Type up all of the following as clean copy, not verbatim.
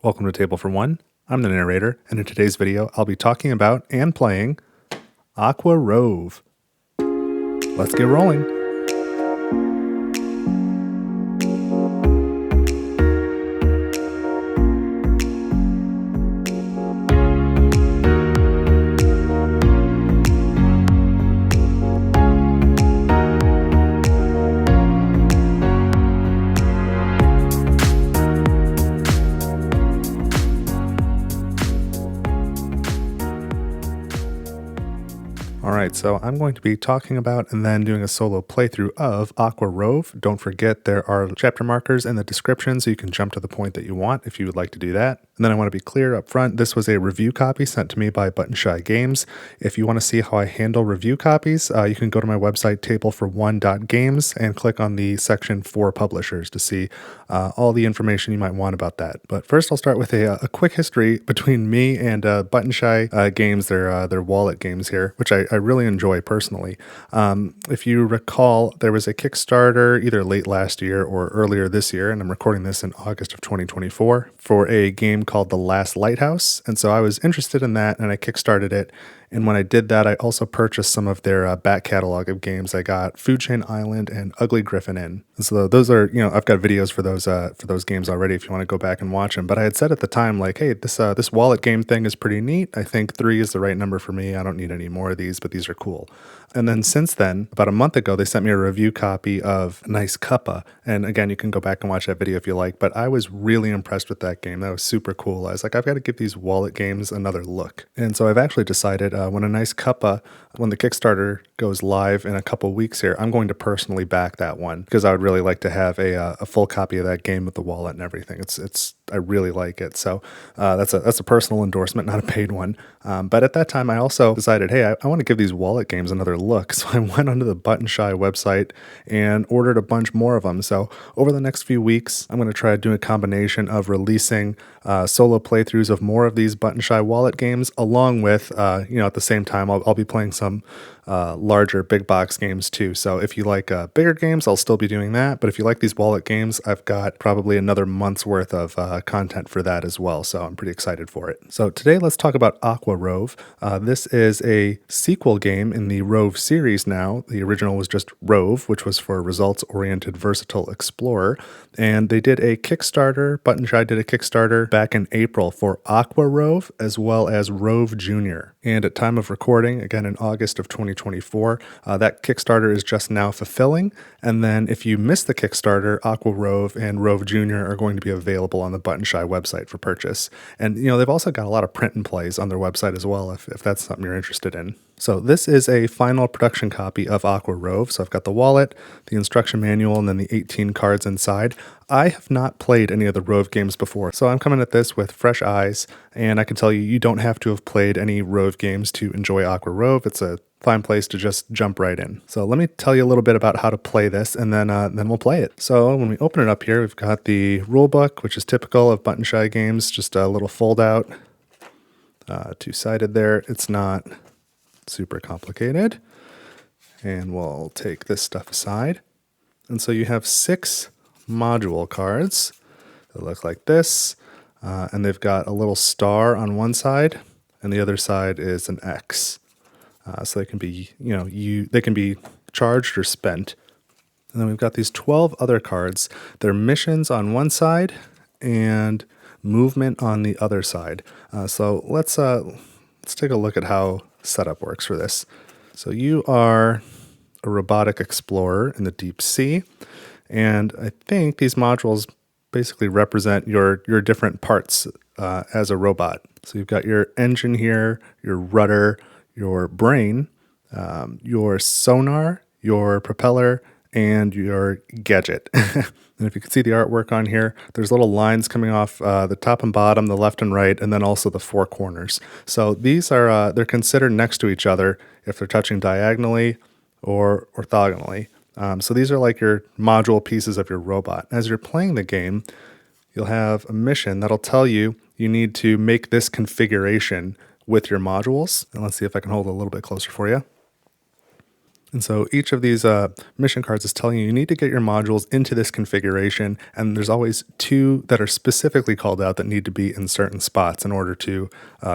Welcome to Table for One. I'm the narrator, and in today's video, I'll be talking about and playing Aqua ROVE. Let's get rolling. Alright, so I'm going to be talking about and then doing a solo playthrough of Aqua ROVE. Don't forget there are chapter markers in the description so you can jump to the point that you want if you would like to do that. And then I want to be clear up front, this was a review copy sent to me by Button Shy Games. If you want to see how I handle review copies, you can go to my website tablefor1.games and click on the section for publishers to see all the information you might want about that. But first I'll start with a quick history between me and Button Shy Games, their wallet games here, which I really enjoy personally. If you recall, there was a Kickstarter either late last year or earlier this year, and I'm recording this in August of 2024, for a game called The Last Lighthouse. And so I was interested in that and I Kickstarted it. And when I did that, I also purchased some of their back catalog of games. I got Food Chain Island and Ugly Griffin in. And so those are, I've got videos for those games already if you want to go back and watch them. But I had said at the time, like, hey, this wallet game thing is pretty neat. I think 3 is the right number for me. I don't need any more of these, but these are cool. And then since then, about a month ago, they sent me a review copy of Nice Cuppa. And again, you can go back and watch that video if you like. But I was really impressed with that game. That was super cool. I was like, I've got to give these wallet games another look. And so I've actually decided when a Nice Cuppa, when the Kickstarter goes live in a couple weeks here, I'm going to personally back that one because I would really like to have a full copy of that game with the wallet and everything. I really like it. So that's a personal endorsement, not a paid one. But at that time, I also decided, hey, I want to give these wallet games another look. So I went onto the Button Shy website and ordered a bunch more of them. So over the next few weeks, I'm going to try to do a combination of releasing solo playthroughs of more of these Button Shy wallet games, along with, at the same time, I'll be playing some larger big box games too. So if you like bigger games, I'll still be doing that. But if you like these wallet games, I've got probably another month's worth of content for that as well. So I'm pretty excited for it. So today let's talk about Aqua ROVE. This is a sequel game in the ROVE series now. The original was just ROVE, which was for Results-Oriented Versatile Explorer. And they did a Kickstarter, Button Shy did a Kickstarter back in April for Aqua ROVE as well as ROVE Junior. And at time of recording, again in August of 2024, that Kickstarter is just now fulfilling. And then if you miss the Kickstarter, Aqua ROVE and ROVE Junior are going to be available on the Button Shy website for purchase. And they've also got a lot of print and plays on their website as well, if that's something you're interested in. So this is a final production copy of Aqua ROVE. So I've got the wallet, the instruction manual, and then the 18 cards inside. I have not played any of the ROVE games before, so I'm coming at this with fresh eyes, and I can tell you don't have to have played any ROVE games to enjoy Aqua ROVE. It's a fine place to just jump right in. So let me tell you a little bit about how to play this, and then we'll play it. So when we open it up here, we've got the rule book, which is typical of Button Shy games, just a little fold out, two-sided there. It's not super complicated. And we'll take this stuff aside. And so you have 6 module cards that look like this. And they've got a little star on one side, and the other side is an X. So they can be, they can be charged or spent. And then we've got these 12 other cards. They're missions on one side and movement on the other side. So let's take a look at how setup works for this. So you are a robotic explorer in the deep sea, and I think these modules basically represent your different parts as a robot. So you've got your engine here, your rudder, your brain, your sonar, your propeller, and your gadget. And if you can see the artwork on here, there's little lines coming off the top and bottom, the left and right, and then also the 4 corners. So these are they're considered next to each other if they're touching diagonally or orthogonally. So these are like your module pieces of your robot. As you're playing the game, you'll have a mission that'll tell you need to make this configuration with your modules. And let's see if I can hold it a little bit closer for you. And so each of these mission cards is telling you you need to get your modules into this configuration, and there's always two that are specifically called out that need to be in certain spots in order to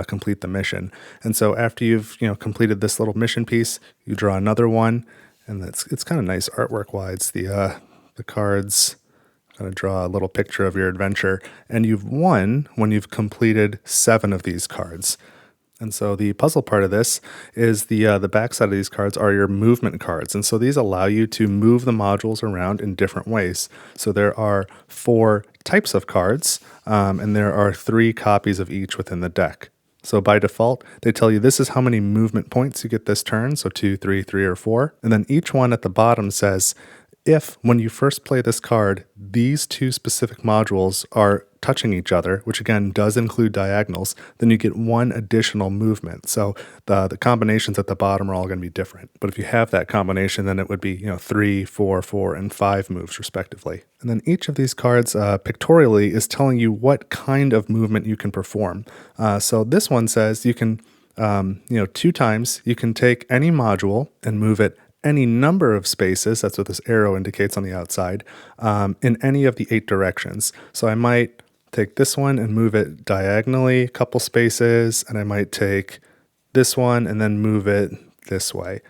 complete the mission. And so after you've completed this little mission piece, you draw another one, and it's kind of nice artwork wise. The cards kind of draw a little picture of your adventure, and you've won when you've completed 7 of these cards. And so the puzzle part of this is the backside of these cards are your movement cards. And so these allow you to move the modules around in different ways. So there are 4 types of cards, and there are 3 copies of each within the deck. So by default, they tell you this is how many movement points you get this turn, so 2, 3, 3, or 4. And then each one at the bottom says, if, when you first play this card, these 2 specific modules are touching each other, which again does include diagonals, then you get 1 additional movement. So the combinations at the bottom are all going to be different. But if you have that combination, then it would be 3, 4, 4, and 5 moves respectively. And then each of these cards pictorially is telling you what kind of movement you can perform. So this one says you can, 2 times, you can take any module and move it any number of spaces, that's what this arrow indicates on the outside, in any of the 8 directions. So I might take this one and move it diagonally a couple spaces, and I might take this one and then move it this way.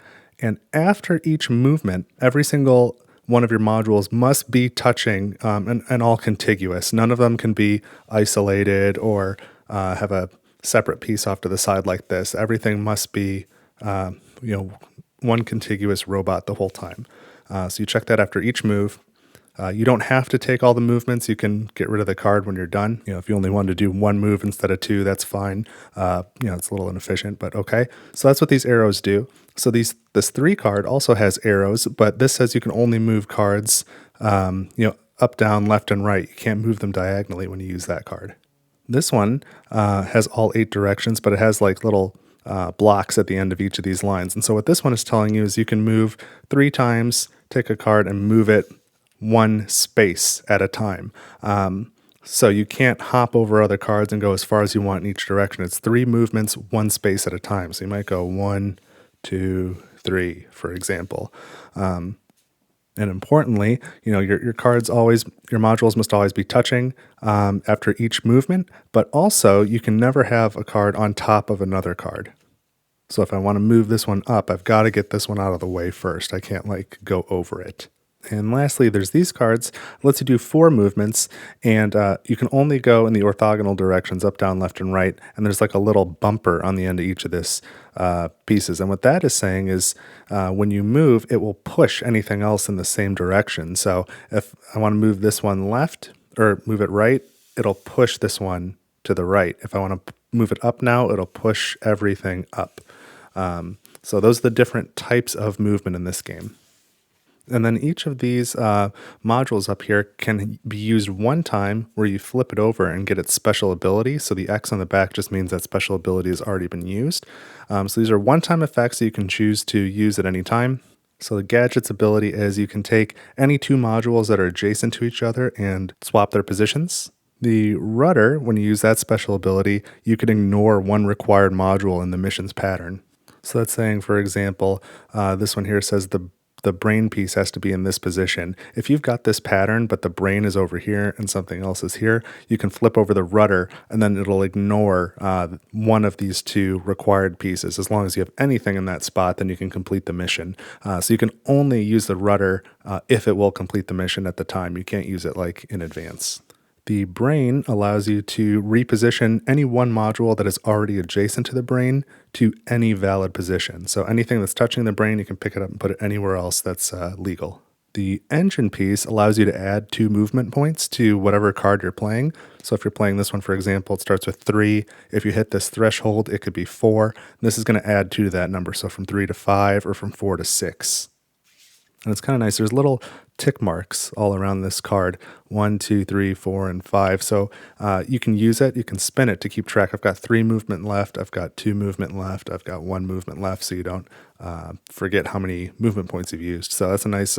And after each movement, every single one of your modules must be touching and all contiguous. None of them can be isolated or have a separate piece off to the side like this. Everything must be, one contiguous robot the whole time. So you check that after each move. You don't have to take all the movements. You can get rid of the card when you're done. If you only wanted to do 1 move instead of 2, that's fine. It's a little inefficient, but okay. So that's what these arrows do. So this 3 card also has arrows, but this says you can only move cards, up, down, left, and right. You can't move them diagonally when you use that card. This one has all 8 directions, but it has like little blocks at the end of each of these lines. And so what this one is telling you is you can move 3 times, take a card, and move it 1 space at a time. So you can't hop over other cards and go as far as you want in each direction. It's 3 movements, 1 space at a time. So you might go 1, 2, 3, for example. And importantly, your cards your modules must always be touching after each movement, but also you can never have a card on top of another card. So if I want to move this one up, I've got to get this one out of the way first. I can't go over it. And lastly, there's these cards. It lets you do 4 movements, and you can only go in the orthogonal directions, up, down, left, and right. And there's like a little bumper on the end of each of this pieces. And what that is saying is when you move, it will push anything else in the same direction. So if I want to move this one left or move it right, it'll push this one to the right. If I want to move it up now, it'll push everything up. So those are the different types of movement in this game. And then each of these modules up here can be used 1 time where you flip it over and get its special ability. So the X on the back just means that special ability has already been used. So these are 1-time effects that you can choose to use at any time. So the gadget's ability is you can take any 2 modules that are adjacent to each other and swap their positions. The rudder, when you use that special ability, you can ignore 1 required module in the mission's pattern. So that's saying, for example, this one here says the brain piece has to be in this position. If you've got this pattern, but the brain is over here and something else is here, you can flip over the rudder and then it'll ignore one of these 2 required pieces. As long as you have anything in that spot, then you can complete the mission. So you can only use the rudder if it will complete the mission at the time. You can't use it in advance. The brain allows you to reposition any 1 module that is already adjacent to the brain to any valid position. So anything that's touching the brain, you can pick it up and put it anywhere else that's legal. The engine piece allows you to add 2 movement points to whatever card you're playing. So if you're playing this one, for example, it starts with 3. If you hit this threshold, it could be 4. This is going to add 2 to that number. So from 3 to 5 or from 4 to 6. And it's kind of nice. There's little tick marks all around this card, 1, 2, 3, 4, and 5. So you can use it. You can spin it to keep track. I've got 3 movement left. I've got 2 movement left. I've got 1 movement left, so you don't forget how many movement points you've used. So that's a nice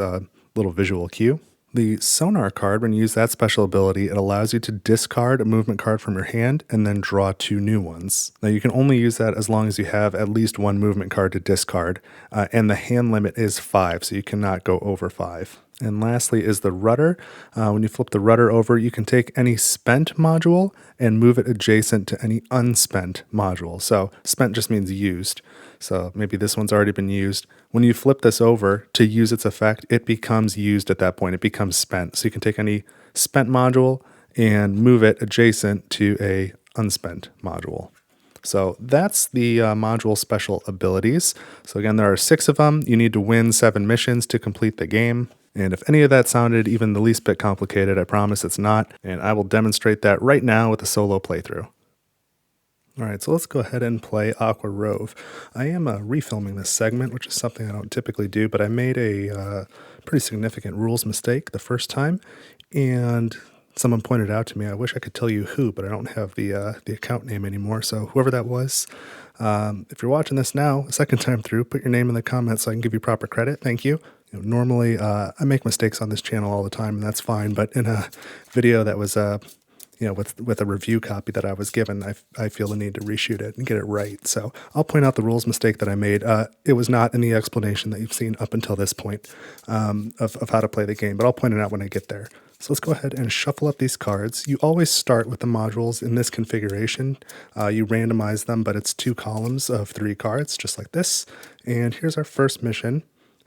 little visual cue. The sonar card, when you use that special ability, it allows you to discard a movement card from your hand and then draw 2 new ones. Now you can only use that as long as you have at least 1 movement card to discard, and the hand limit is 5, so you cannot go over 5. And lastly is the rudder. When you flip the rudder over, you can take any spent module and move it adjacent to any unspent module. So spent just means used. So maybe this one's already been used. When you flip this over to use its effect, it becomes used at that point. It becomes spent. So you can take any spent module and move it adjacent to a unspent module. So that's the module special abilities. So again, there are 6 of them. You need to win 7 missions to complete the game. And if any of that sounded even the least bit complicated, I promise it's not. And I will demonstrate that right now with a solo playthrough. All right, so let's go ahead and play Aqua ROVE. I am refilming this segment, which is something I don't typically do, but I made a pretty significant rules mistake the first time, and someone pointed out to me, I wish I could tell you who, but I don't have the account name anymore, so whoever that was, if you're watching this now, a second time through, put your name in the comments so I can give you proper credit. Thank you. Normally, I make mistakes on this channel all the time, and that's fine, but in a video that was with a review copy that I was given, I feel the need to reshoot it and get it right. So I'll point out the rules mistake that I made. It was not in the explanation that you've seen up until this point of how to play the game, but I'll point it out when I get there. So let's go ahead and shuffle up these cards. You always start with the modules in this configuration. You randomize them, but it's 2 columns of 3 cards, just like this. And here's our first mission.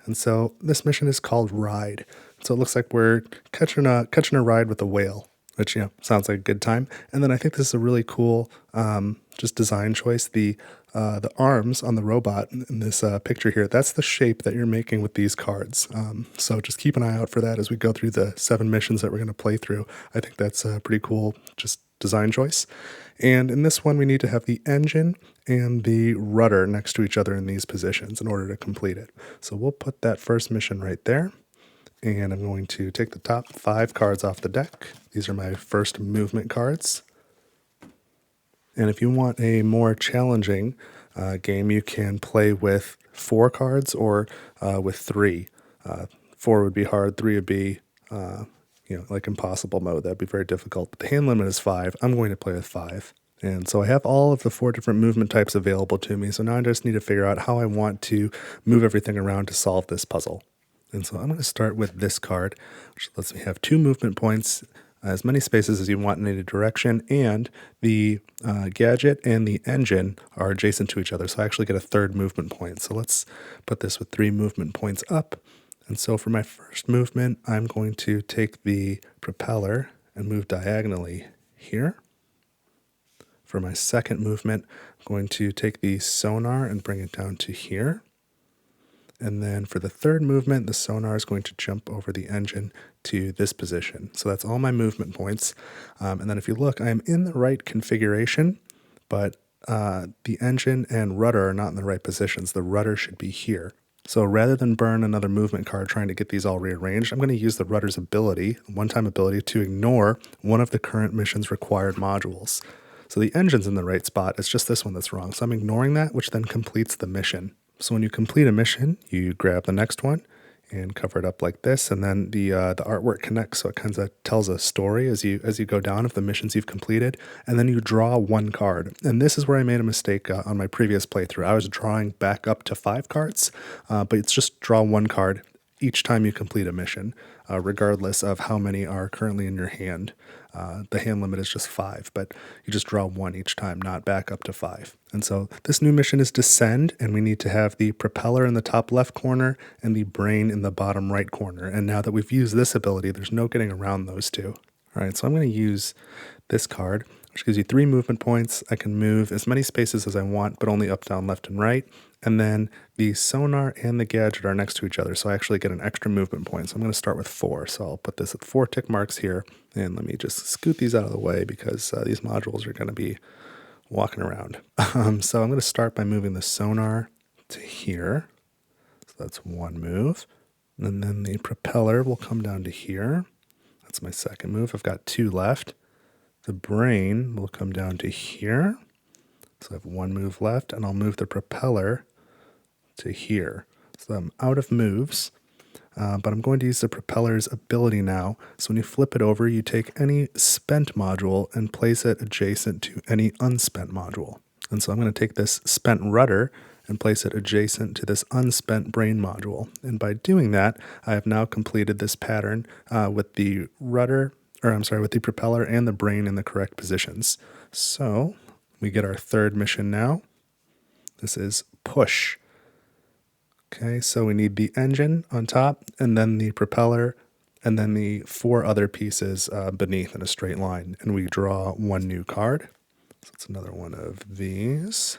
And so this mission is called Ride. So it looks like we're catching a ride with a whale, which, sounds like a good time. And then I think this is a really cool just design choice. The arms on the robot in this picture here, that's the shape that you're making with these cards. So just keep an eye out for that as we go through the 7 missions that we're going to play through. I think that's a pretty cool just design choice. And in this one, we need to have the engine and the rudder next to each other in these positions in order to complete it. So we'll put that first mission right there. And I'm going to take the top 5 cards off the deck. These are my first movement cards. And if you want a more challenging game, you can play with 4 cards or with 3. 4 would be hard, 3 would be, like impossible mode. That'd be very difficult. But the hand limit is 5. I'm going to play with 5. And so I have all of the 4 different movement types available to me. So now I just need to figure out how I want to move everything around to solve this puzzle. And so I'm going to start with this card, which lets me have 2 movement points, as many spaces as you want in any direction, and the gadget and the engine are adjacent to each other, so I actually get a 3rd movement point. So let's put this with 3 movement points up. And so for my first movement, I'm going to take the propeller and move diagonally here. For my second movement, I'm going to take the sonar and bring it down to here. And then for the 3rd movement, the sonar is going to jump over the engine to this position. So that's all my movement points. And then if you look, I'm in the right configuration, but the engine and rudder are not in the right positions. The rudder should be here. So rather than burn another movement card trying to get these all rearranged, I'm going to use the rudder's ability, one-time ability, to ignore one of the current mission's required modules. So the engine's in the right spot. It's just this one that's wrong. So I'm ignoring that, which then completes the mission. So when you complete a mission, you grab the next one and cover it up like this, and then the artwork connects, so it kind of tells a story as you go down of the missions you've completed, and then you draw 1 card. And this is where I made a mistake on my previous playthrough. I was drawing back up to 5 cards, but it's just draw 1 card each time you complete a mission, regardless of how many are currently in your hand. The hand limit is just 5, but you just draw 1 each time, not back up to 5. And so this new mission is Descend, and we need to have the propeller in the top left corner and the brain in the bottom right corner. And now that we've used this ability, there's no getting around those 2. All right, so I'm going to use this card, which gives you 3 movement points. I can move as many spaces as I want, but only up, down, left, and right. And then the sonar and the gadget are next to each other, so I actually get an extra movement point. So I'm going to start with 4. So I'll put this at 4 tick marks here. And let me just scoot these out of the way because these modules are going to be walking around. So I'm going to start by moving the sonar to here. So that's 1 move. And then the propeller will come down to here. That's my second move. I've got 2 left. The brain will come down to here. So I have 1 move left, and I'll move the propeller to here. So I'm out of moves. but I'm going to use the propeller's ability now. So when you flip it over, you take any spent module and place it adjacent to any unspent module. And so I'm going to take this spent rudder and place it adjacent to this unspent brain module. And by doing that, I have now completed this pattern with the with the propeller and the brain in the correct positions. So we get our third mission now. This is push. Okay, so we need the engine on top, and then the propeller, and then the 4 other pieces beneath in a straight line. And we draw 1 new card. So it's another one of these.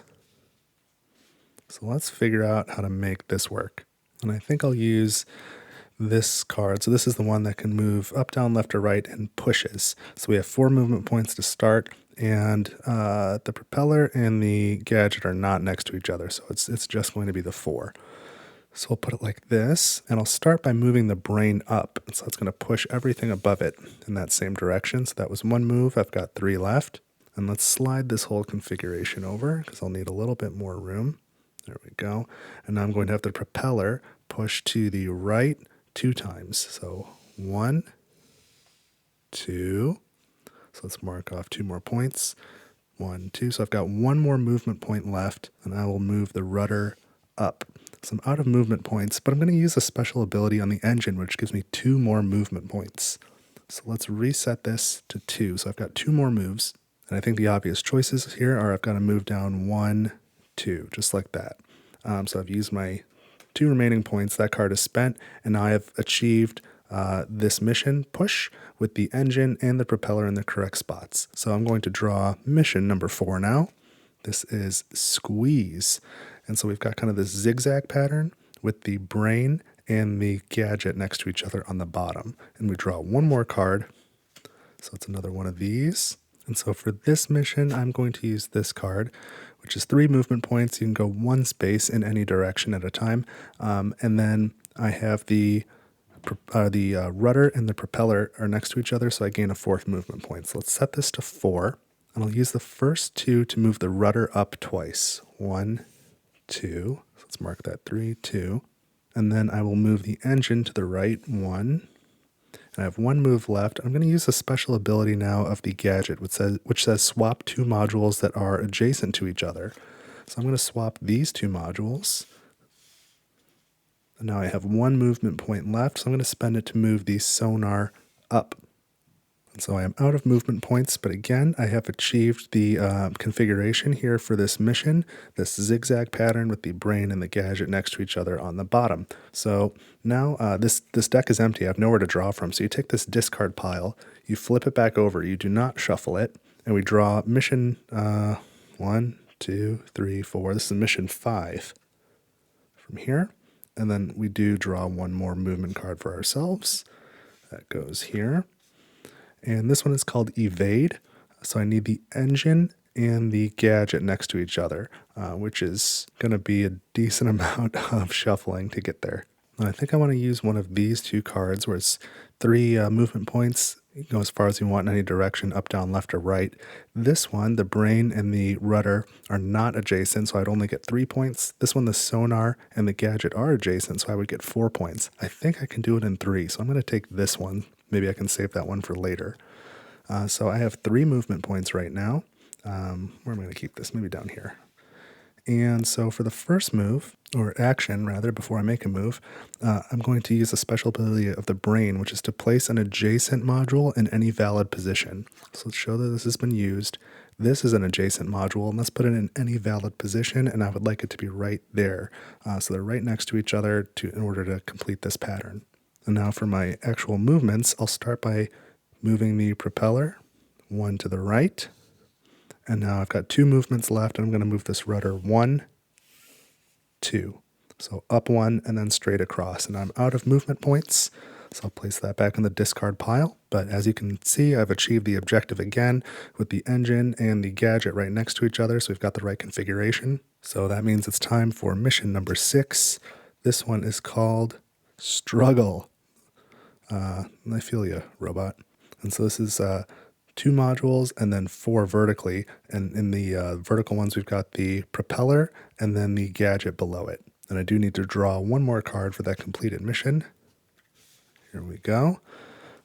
So let's figure out how to make this work. And I think I'll use this card. So this is the one that can move up, down, left, or right and pushes. So we have 4 movement points to start, and the propeller and the gadget are not next to each other. So it's just going to be the 4. So I'll put it like this, and I'll start by moving the brain up. So it's going to push everything above it in that same direction. So that was 1 move. I've got 3 left. And let's slide this whole configuration over because I'll need a little bit more room. There we go. And now I'm going to have the propeller push to the right 2 times. So 1, 2. So let's mark off 2 more points. 1, 2. So I've got 1 more movement point left, and I will move the rudder up. So I'm out of movement points, but I'm going to use a special ability on the engine, which gives me 2 more movement points. So let's reset this to 2. So I've got 2 more moves. And I think the obvious choices here are I've got to move down 1, 2, just like that. So I've used my 2 remaining points. That card is spent, and now I have achieved this mission, push, with the engine and the propeller in the correct spots. So I'm going to draw mission number 4 now. This is squeeze. And so we've got kind of this zigzag pattern with the brain and the gadget next to each other on the bottom. And we draw 1 more card. So it's another one of these. And so for this mission, I'm going to use this card, which is 3 movement points. You can go 1 space in any direction at a time. And then I have the rudder and the propeller are next to each other, so I gain a 4th movement point. So let's set this to 4. And I'll use the first 2 to move the rudder up twice. 1, 2. So let's mark that 3, 2. And then I will move the engine to the right, 1. And I have 1 move left. I'm going to use a special ability now of the gadget, which says swap 2 modules that are adjacent to each other. So I'm going to swap these 2 modules. And now I have 1 movement point left, so I'm going to spend it to move the sonar up. And so I am out of movement points, but again, I have achieved the configuration here for this mission, this zigzag pattern with the brain and the gadget next to each other on the bottom. So now this deck is empty. I have nowhere to draw from. So you take this discard pile, you flip it back over, you do not shuffle it, and we draw mission 1, 2, 3, 4. This is mission 5 from here. And then we do draw 1 more movement card for ourselves. That goes here. And this one is called Evade. So I need the engine and the gadget next to each other, which is going to be a decent amount of shuffling to get there. And I think I want to use one of these 2 cards where it's 3 movement points. You can go as far as you want in any direction, up, down, left, or right. This one, the brain and the rudder are not adjacent, so I'd only get 3 points. This one, the sonar and the gadget are adjacent, so I would get 4 points. I think I can do it in 3, so I'm going to take this one. Maybe I can save that one for later. So I have 3 movement points right now. Where am I going to keep this? Maybe down here. And so for the first move, or action rather, before I make a move, I'm going to use a special ability of the brain, which is to place an adjacent module in any valid position. So let's show that this has been used. This is an adjacent module, and let's put it in any valid position, and I would like it to be right there. So they're right next to each other in order to complete this pattern. And now for my actual movements, I'll start by moving the propeller 1 to the right. And now I've got 2 movements left, and I'm going to move this rudder 1, 2. So up 1 and then straight across. And I'm out of movement points, so I'll place that back in the discard pile. But as you can see, I've achieved the objective again with the engine and the gadget right next to each other, so we've got the right configuration. So that means it's time for mission number 6. This one is called Struggle. I feel you, robot. And so this is 2 modules and then 4 vertically. And in the vertical ones, we've got the propeller and then the gadget below it. And I do need to draw 1 more card for that completed mission. Here we go.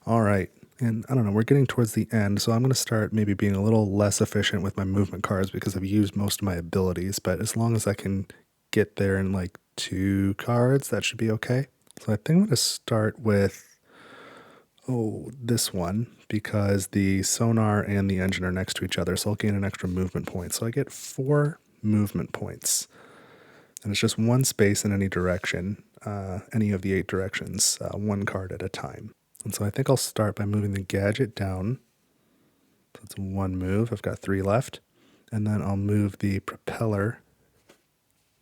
All right. And I don't know, we're getting towards the end, so I'm going to start maybe being a little less efficient with my movement cards because I've used most of my abilities, but as long as I can get there in like 2 cards, that should be okay. So I think I'm going to start with, this one, because the sonar and the engine are next to each other, so I'll gain an extra movement point. So I get 4 movement points, and it's just 1 space in any direction, any of the 8 directions, 1 card at a time. And so I think I'll start by moving the gadget down. So it's 1 move. I've got 3 left. And then I'll move the propeller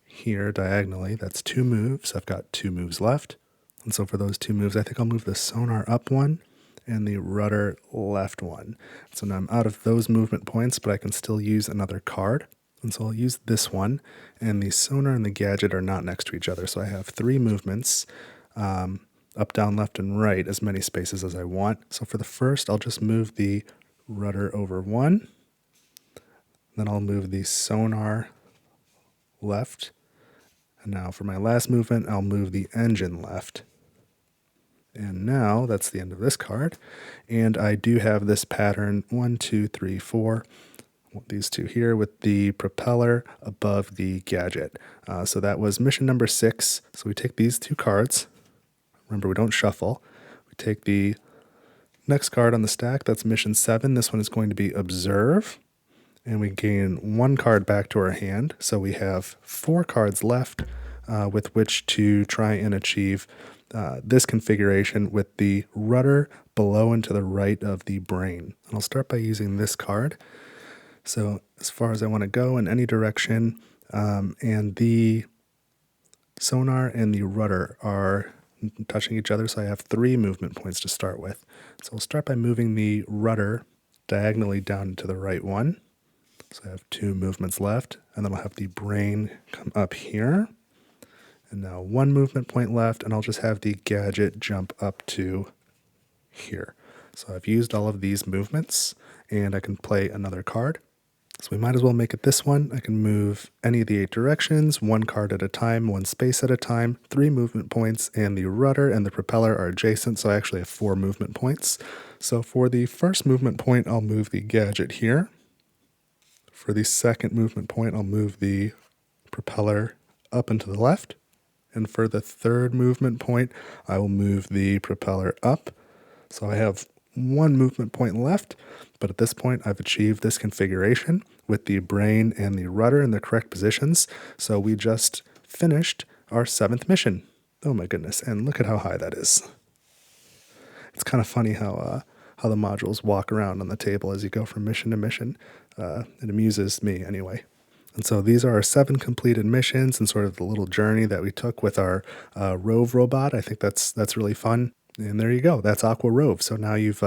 here diagonally. That's 2 moves. I've got 2 moves left. And so for those 2 moves, I think I'll move the sonar up 1 and the rudder left 1. So now I'm out of those movement points, but I can still use another card. And so I'll use this one. And the sonar and the gadget are not next to each other. So I have 3 movements. Up, down, left, and right, as many spaces as I want. So for the first, I'll just move the rudder over 1. Then I'll move the sonar left. And now for my last movement, I'll move the engine left. And now that's the end of this card. And I do have this pattern 1, 2, 3, 4. These 2 here with the propeller above the gadget. So that was mission number 6. So we take these 2 cards. Remember, we don't shuffle. We take the next card on the stack. That's mission 7. This one is going to be Observe. And we gain 1 card back to our hand. So we have 4 cards left with which to try and achieve this configuration with the rudder below and to the right of the brain. And I'll start by using this card. So as far as I want to go in any direction, and the sonar and the rudder are touching each other, so I have 3 movement points to start with. So I'll start by moving the rudder diagonally down to the right 1. So I have 2 movements left, and then I'll have the brain come up here. And now 1 movement point left, and I'll just have the gadget jump up to here. So I've used all of these movements, and I can play another card. So we might as well make it this one. I can move any of the 8 directions, 1 card at a time, 1 space at a time, 3 movement points, and the rudder and the propeller are adjacent, so I actually have 4 movement points. So for the first movement point, I'll move the gadget here. For the second movement point, I'll move the propeller up and to the left. And for the third movement point, I will move the propeller up. So I have 1 movement point left, but at this point I've achieved this configuration with the brain and the rudder in the correct positions. So we just finished our 7th mission. Oh my goodness, and look at how high that is. It's kind of funny how the modules walk around on the table as you go from mission to mission. It amuses me anyway. And so these are our 7 completed missions and sort of the little journey that we took with our ROVE robot. I think that's really fun. And there you go. That's Aqua ROVE. So now you've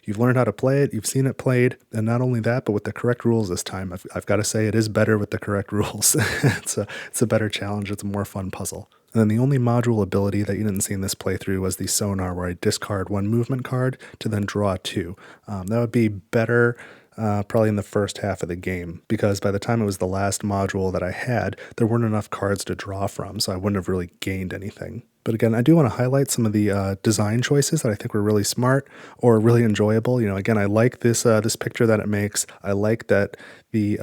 learned how to play it. You've seen it played, and not only that, but with the correct rules this time. I've got to say it is better with the correct rules. It's a better challenge. It's a more fun puzzle. And then the only module ability that you didn't see in this playthrough was the sonar, where I discard 1 movement card to then draw 2. That would be better probably in the first half of the game, because by the time it was the last module that I had, there weren't enough cards to draw from, so I wouldn't have really gained anything. But again, I do want to highlight some of the design choices that I think were really smart or really enjoyable. You know, again, I like this picture that it makes. I like that the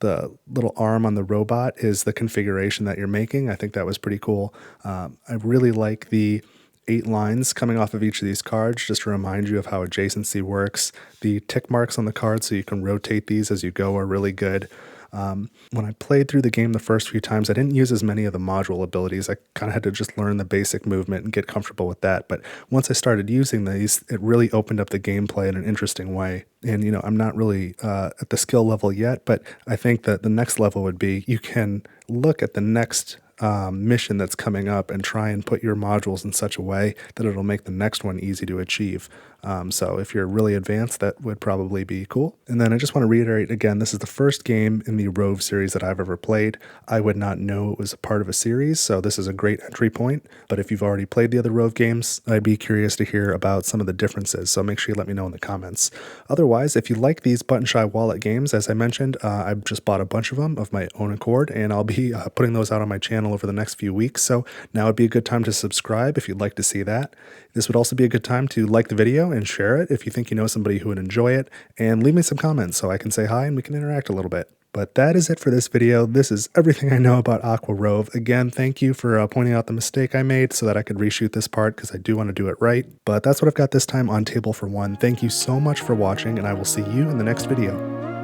little arm on the robot is the configuration that you're making. I think that was pretty cool. I really like the 8 lines coming off of each of these cards, just to remind you of how adjacency works. The tick marks on the cards so you can rotate these as you go are really good. When I played through the game the first few times, I didn't use as many of the module abilities. I kind of had to just learn the basic movement and get comfortable with that. But once I started using these, it really opened up the gameplay in an interesting way. And, you know, I'm not really at the skill level yet, but I think that the next level would be you can look at the next mission that's coming up and try and put your modules in such a way that it'll make the next one easy to achieve. So if you're really advanced, that would probably be cool. And then I just want to reiterate again, this is the first game in the Rove series that I've ever played. I would not know it was a part of a series, so this is a great entry point. But if you've already played the other Rove games, I'd be curious to hear about some of the differences, so make sure you let me know in the comments. Otherwise, if you like these Button Shy wallet games, as I mentioned, I've just bought a bunch of them of my own accord, and I'll be putting those out on my channel over the next few weeks, so now would be a good time to subscribe if you'd like to see that. This would also be a good time to like the video and share it if you think you know somebody who would enjoy it, and leave me some comments so I can say hi and we can interact a little bit. But that is it for this video. This is everything I know about Aqua ROVE. Again, thank you for pointing out the mistake I made so that I could reshoot this part because I do want to do it right. But that's what I've got this time on Table for One. Thank you so much for watching, and I will see you in the next video.